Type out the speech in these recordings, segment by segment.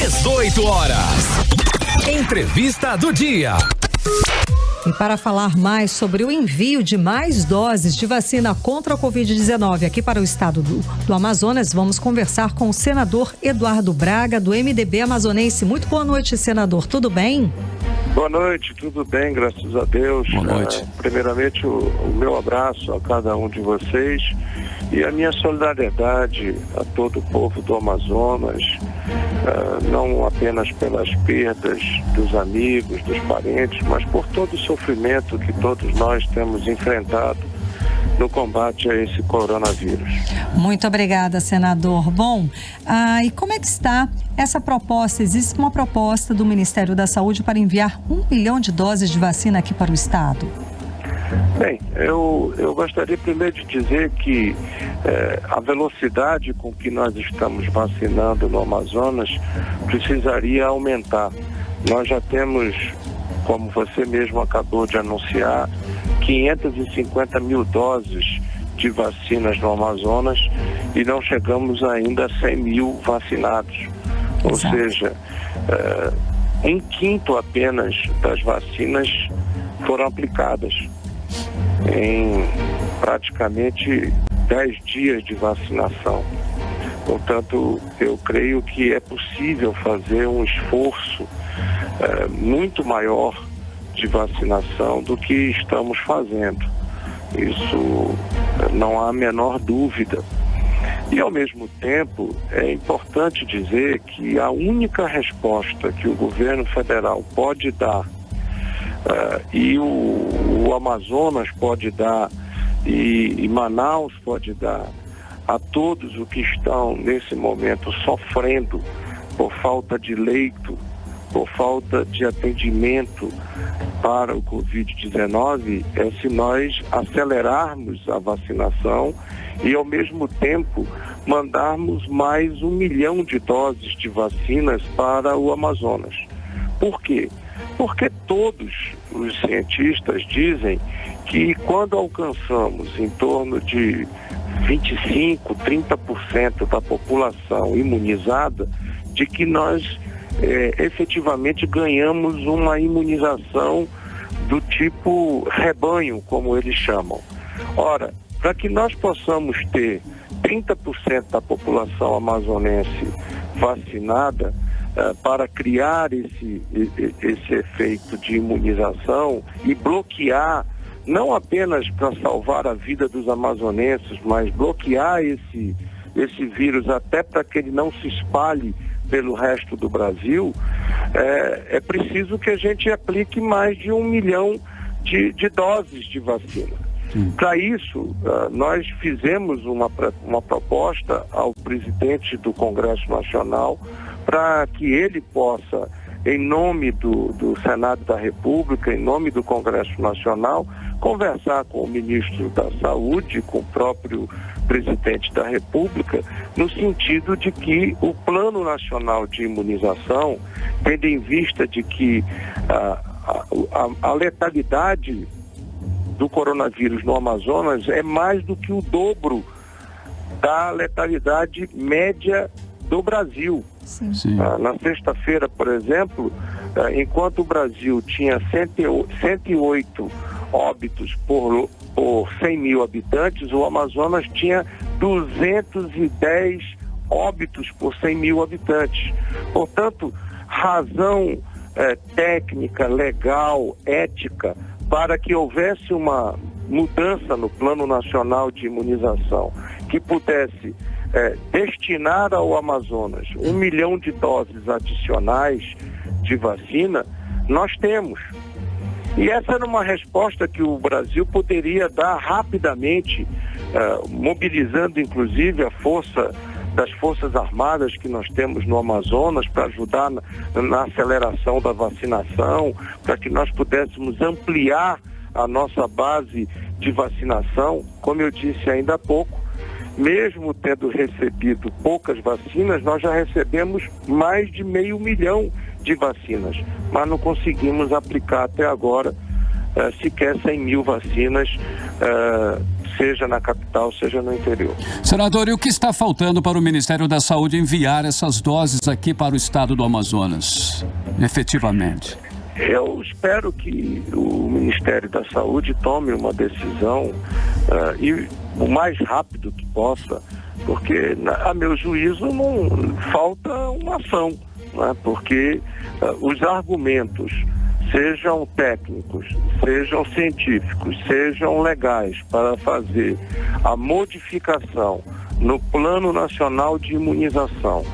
18 horas. Entrevista do dia. E para falar mais sobre o envio de mais doses de vacina contra a Covid-19 aqui para o estado do Amazonas, vamos conversar com o senador Eduardo Braga, do MDB amazonense. Muito boa noite, senador. Tudo bem? Boa noite, tudo bem, graças a Deus. Boa noite. Primeiramente, o meu abraço a cada um de vocês e a minha solidariedade a todo o povo do Amazonas, não apenas pelas perdas dos amigos, dos parentes, mas por todo o sofrimento que todos nós temos enfrentado no combate a esse coronavírus. Muito obrigada, senador. Bom, e como é que está essa proposta? Existe uma proposta do Ministério da Saúde para enviar 1 milhão de doses de vacina aqui para o estado. Bem, eu gostaria primeiro de dizer que a velocidade com que nós estamos vacinando no Amazonas precisaria aumentar. Nós já temos, como você mesmo acabou de anunciar, 550 mil doses de vacinas no Amazonas e não chegamos ainda a 100 mil vacinados. Ou seja, 1/5 apenas das vacinas foram aplicadas em praticamente 10 dias de vacinação. Portanto, eu creio que é possível fazer um esforço muito maior de vacinação do que estamos fazendo. Isso não há a menor dúvida. E, ao mesmo tempo, é importante dizer que a única resposta que o governo federal pode dar e o Amazonas pode dar e Manaus pode dar a todos os que estão nesse momento sofrendo por falta de leito, por falta de atendimento para o Covid-19, é se nós acelerarmos a vacinação e, ao mesmo tempo, mandarmos mais 1 milhão de doses de vacinas para o Amazonas. Por quê? Porque todos os cientistas dizem que quando alcançamos em torno de 25%, 30% da população imunizada, de que nós efetivamente ganhamos uma imunização do tipo rebanho, como eles chamam. Ora, para que nós possamos ter 30% da população amazonense vacinada, para criar esse efeito de imunização e bloquear, não apenas para salvar a vida dos amazonenses, mas bloquear esse vírus até para que ele não se espalhe pelo resto do Brasil, é preciso que a gente aplique mais de 1 milhão de doses de vacina. Para isso, nós fizemos uma proposta ao presidente do Congresso Nacional para que ele possa, em nome do Senado da República, em nome do Congresso Nacional, conversar com o ministro da Saúde, com o próprio presidente da República, no sentido de que o Plano Nacional de Imunização, tendo em vista de que a letalidade do coronavírus no Amazonas é mais do que o dobro da letalidade média do Brasil. Sim. Na sexta-feira, por exemplo, enquanto o Brasil tinha 108 óbitos por 100 mil habitantes, o Amazonas tinha 210 óbitos por 100 mil habitantes. Portanto, razão técnica, legal, ética, para que houvesse uma mudança no Plano Nacional de Imunização, que pudesse destinar ao Amazonas 1 milhão de doses adicionais de vacina, nós temos. E essa era uma resposta que o Brasil poderia dar rapidamente, mobilizando inclusive a força das Forças Armadas que nós temos no Amazonas para ajudar na aceleração da vacinação, para que nós pudéssemos ampliar a nossa base de vacinação. Como eu disse ainda há pouco, mesmo tendo recebido poucas vacinas, nós já recebemos mais de 500 mil de vacinas, mas não conseguimos aplicar até agora sequer 100 mil vacinas seja na capital, seja no interior. Senador, e o que está faltando para o Ministério da Saúde enviar essas doses aqui para o estado do Amazonas, efetivamente? Eu espero que o Ministério da Saúde tome uma decisão e o mais rápido que possa, porque, a meu juízo, não falta uma ação, né? Porque os argumentos, sejam técnicos, sejam científicos, sejam legais, para fazer a modificação no Plano Nacional de Imunização.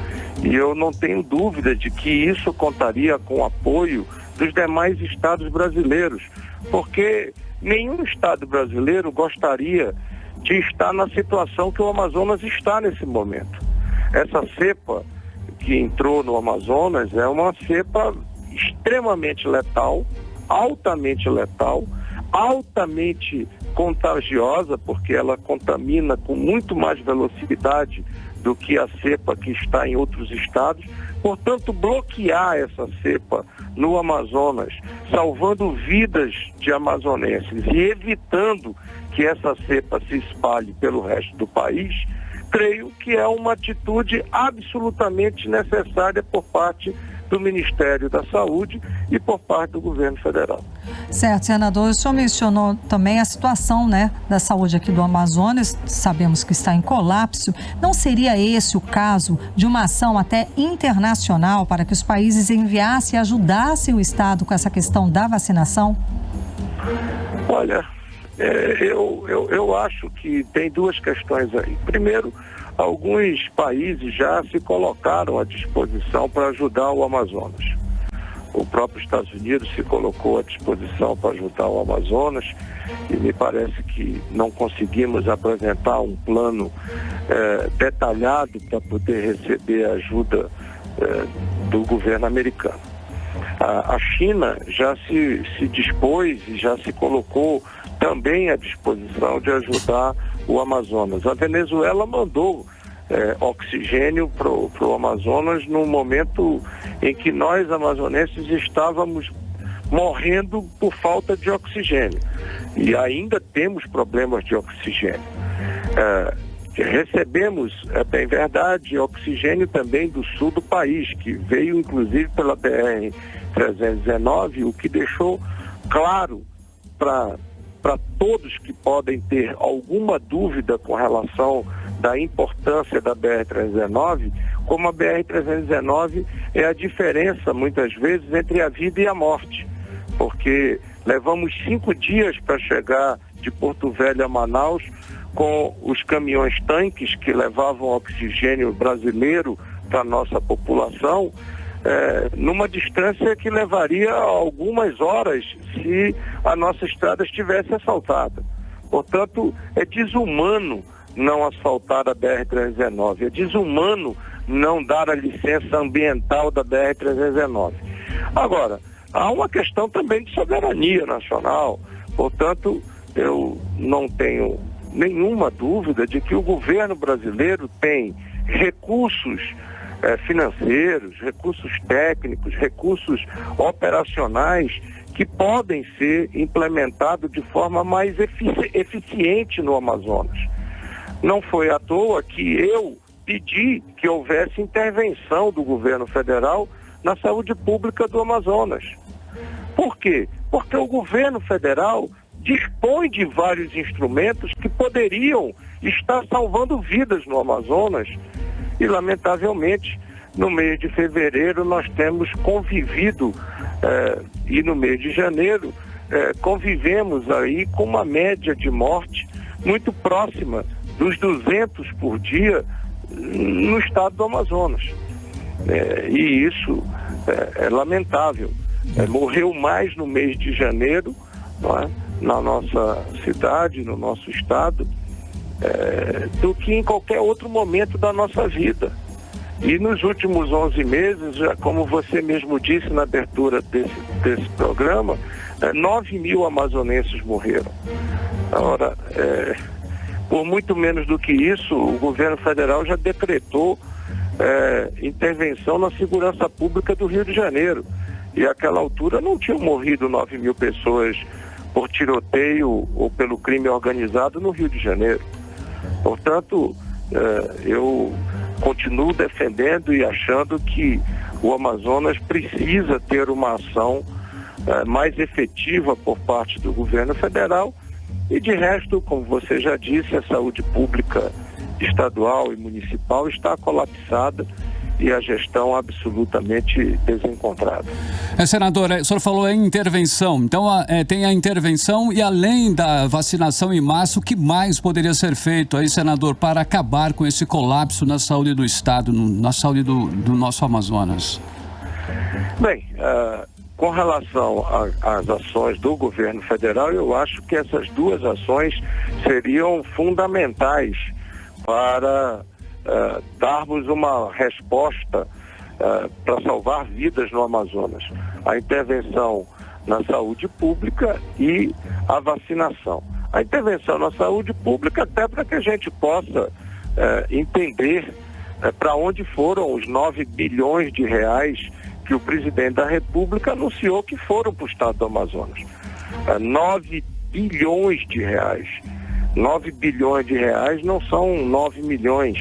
E eu não tenho dúvida de que isso contaria com o apoio dos demais estados brasileiros, porque nenhum estado brasileiro gostaria de estar na situação que o Amazonas está nesse momento. Essa cepa que entrou no Amazonas é uma cepa extremamente letal, altamente contagiosa, porque ela contamina com muito mais velocidade do que a cepa que está em outros estados. Portanto, bloquear essa cepa no Amazonas, salvando vidas de amazonenses e evitando que essa cepa se espalhe pelo resto do país, creio que é uma atitude absolutamente necessária por parte do Ministério da Saúde e por parte do governo federal. Certo, senador. O senhor mencionou também a situação, da saúde aqui do Amazonas. Sabemos que está em colapso. Não seria esse o caso de uma ação até internacional para que os países enviassem e ajudassem o Estado com essa questão da vacinação? Olha, eu acho que tem duas questões aí. Primeiro, alguns países já se colocaram à disposição para ajudar o Amazonas. O próprio Estados Unidos se colocou à disposição para ajudar o Amazonas e me parece que não conseguimos apresentar um plano detalhado para poder receber a ajuda do governo americano. A China já se dispôs e já se colocou também à disposição de ajudar o Amazonas. A Venezuela mandou oxigênio para o Amazonas no momento em que nós, amazonenses, estávamos morrendo por falta de oxigênio. E ainda temos problemas de oxigênio. Recebemos, é bem verdade, oxigênio também do sul do país, que veio inclusive pela BR-319, o que deixou claro para todos que podem ter alguma dúvida com relação da importância da BR-319, como a BR-319 é a diferença, muitas vezes, entre a vida e a morte, porque levamos 5 dias para chegar de Porto Velho a Manaus com os caminhões-tanques que levavam oxigênio brasileiro para a nossa população, numa distância que levaria algumas horas se a nossa estrada estivesse asfaltada. Portanto, é desumano não asfaltar a BR-319, é desumano não dar a licença ambiental da BR-319. Agora, há uma questão também de soberania nacional, portanto, eu não tenho nenhuma dúvida de que o governo brasileiro tem recursos financeiros, recursos técnicos, recursos operacionais que podem ser implementados de forma mais eficiente no Amazonas. Não foi à toa que eu pedi que houvesse intervenção do governo federal na saúde pública do Amazonas. Por quê? Porque o governo federal dispõe de vários instrumentos que poderiam estar salvando vidas no Amazonas e, lamentavelmente, no mês de fevereiro nós temos convivido e no mês de janeiro convivemos aí com uma média de morte muito próxima dos 200 por dia no estado do Amazonas. E isso é lamentável. Morreu mais no mês de janeiro, não é? Na nossa cidade, no nosso estado, do que em qualquer outro momento da nossa vida. E nos últimos 11 meses, como você mesmo disse na abertura desse programa, 9 mil amazonenses morreram. Ora, por muito menos do que isso, o governo federal já decretou intervenção na segurança pública do Rio de Janeiro. E àquela altura não tinham morrido 9 mil pessoas por tiroteio ou pelo crime organizado no Rio de Janeiro. Portanto, eu continuo defendendo e achando que o Amazonas precisa ter uma ação mais efetiva por parte do governo federal e, de resto, como você já disse, a saúde pública estadual e municipal está colapsada e a gestão absolutamente desencontrada. Senador, o senhor falou em intervenção, então tem a intervenção e além da vacinação em massa, o que mais poderia ser feito aí, senador, para acabar com esse colapso na saúde do Estado, na saúde do nosso Amazonas? Bem, com relação às ações do governo federal, eu acho que essas duas ações seriam fundamentais para darmos uma resposta para salvar vidas no Amazonas. A intervenção na saúde pública e a vacinação. A intervenção na saúde pública até para que a gente possa entender para onde foram os 9 bilhões de reais que o presidente da República anunciou que foram para o estado do Amazonas. 9 bilhões de reais. 9 bilhões de reais não são 9 milhões,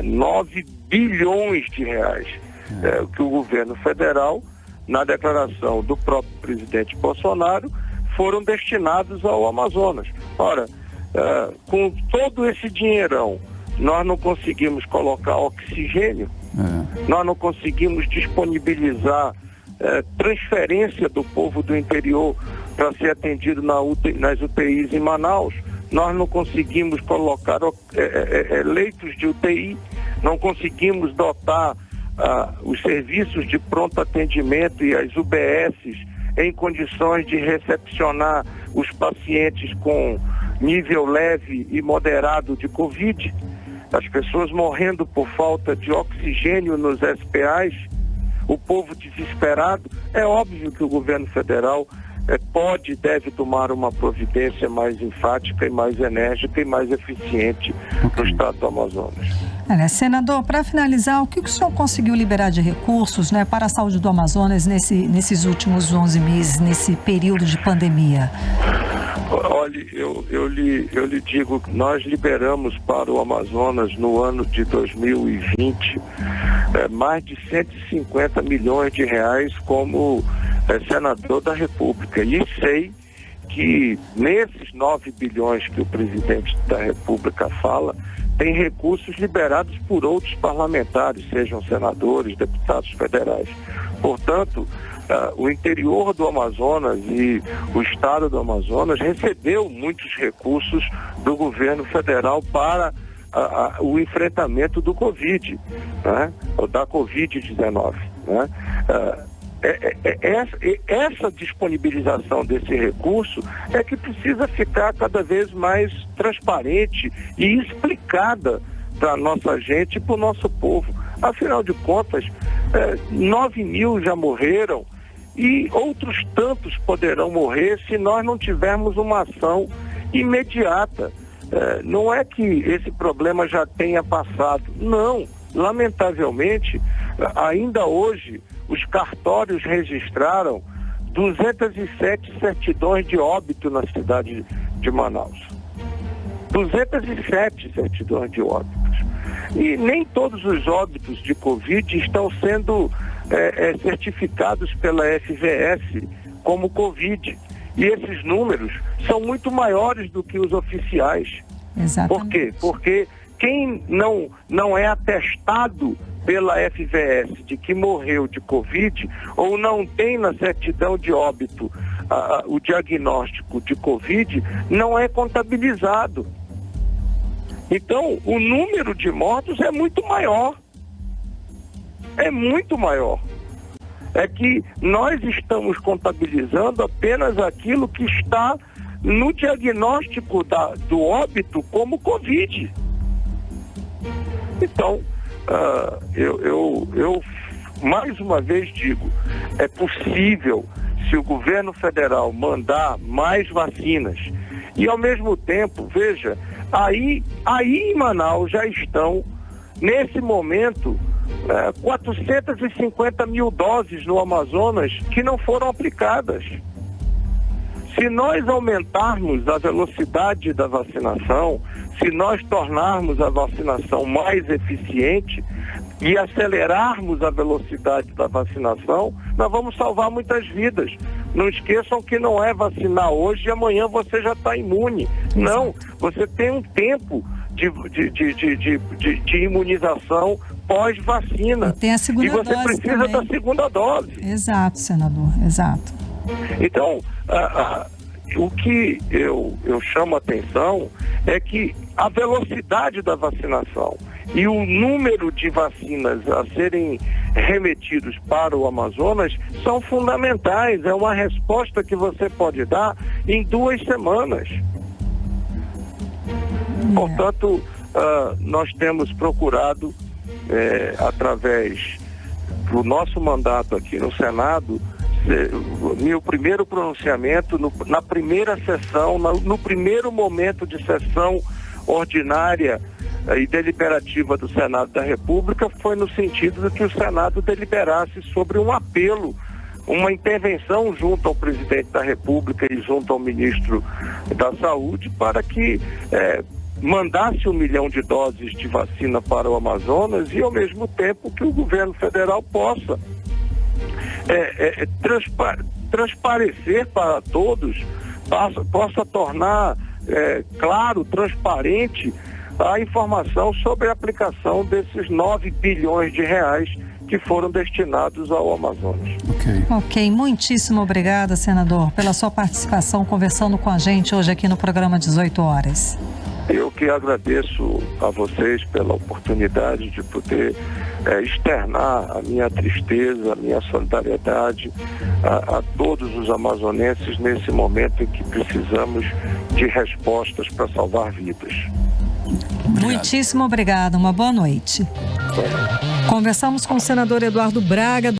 9 bilhões de reais. Que o governo federal, na declaração do próprio presidente Bolsonaro, foram destinados ao Amazonas. Ora, com todo esse dinheirão, nós não conseguimos colocar oxigênio, nós não conseguimos disponibilizar transferência do povo do interior para ser atendido nas UTIs em Manaus, nós não conseguimos colocar leitos de UTI, não conseguimos dotar os serviços de pronto atendimento e as UBSs em condições de recepcionar os pacientes com nível leve e moderado de Covid, as pessoas morrendo por falta de oxigênio nos SPAs, o povo desesperado. É óbvio que o governo federal pode e deve tomar uma providência mais enfática e mais enérgica e mais eficiente no estado do Amazonas. Senador, para finalizar, o que o senhor conseguiu liberar de recursos, para a saúde do Amazonas nesses últimos 11 meses, nesse período de pandemia? Olha, eu lhe digo que nós liberamos para o Amazonas no ano de 2020 mais de 150 milhões de reais como senador da República. E sei que nesses 9 bilhões que o presidente da República fala, tem recursos liberados por outros parlamentares, sejam senadores, deputados federais. Portanto, o interior do Amazonas e o estado do Amazonas recebeu muitos recursos do governo federal para o enfrentamento do Covid, da Covid-19. Essa disponibilização desse recurso é que precisa ficar cada vez mais transparente e explicada para a nossa gente e para o nosso povo. Afinal de contas, 9 mil já morreram e outros tantos poderão morrer se nós não tivermos uma ação imediata. Não é que esse problema já tenha passado, não. Lamentavelmente, ainda hoje, os cartórios registraram 207 certidões de óbito na cidade de Manaus. 207 certidões de óbitos. E nem todos os óbitos de Covid estão sendo certificados pela FVS como Covid. E esses números são muito maiores do que os oficiais. Exatamente. Por quê? Porque quem não é atestado pela FVS de que morreu de Covid ou não tem na certidão de óbito o diagnóstico de Covid, não é contabilizado. Então, o número de mortos é muito maior. É muito maior. É que nós estamos contabilizando apenas aquilo que está no diagnóstico do óbito como Covid. Então, eu mais uma vez digo, é possível, se o governo federal mandar mais vacinas e ao mesmo tempo, veja, aí em Manaus já estão, nesse momento, 450 mil doses no Amazonas que não foram aplicadas. Se nós aumentarmos a velocidade da vacinação, se nós tornarmos a vacinação mais eficiente e acelerarmos a velocidade da vacinação, nós vamos salvar muitas vidas. Não esqueçam que não é vacinar hoje e amanhã você já está imune. Não, você tem um tempo de imunização pós-vacina. E tem a segunda dose. E você precisa também da segunda dose. Exato, senador, exato. Então, o que eu chamo a atenção é que a velocidade da vacinação e o número de vacinas a serem remetidos para o Amazonas são fundamentais. É uma resposta que você pode dar em 2 semanas. Portanto, nós temos procurado, através do nosso mandato aqui no Senado, meu primeiro pronunciamento na primeira sessão, no primeiro momento de sessão ordinária e deliberativa do Senado da República, foi no sentido de que o Senado deliberasse sobre um apelo, uma intervenção junto ao presidente da República e junto ao ministro da Saúde para que mandasse 1 milhão de doses de vacina para o Amazonas e, ao mesmo tempo, que o governo federal possa transparecer para todos, possa tornar claro, transparente a informação sobre a aplicação desses 9 bilhões de reais que foram destinados ao Amazonas. Ok, muitíssimo obrigada, senador, pela sua participação conversando com a gente hoje aqui no programa 18 horas. Eu que agradeço a vocês pela oportunidade de poder externar a minha tristeza, a minha solidariedade a todos os amazonenses nesse momento em que precisamos de respostas para salvar vidas. Muitíssimo obrigada, uma boa noite. Conversamos com o senador Eduardo Braga.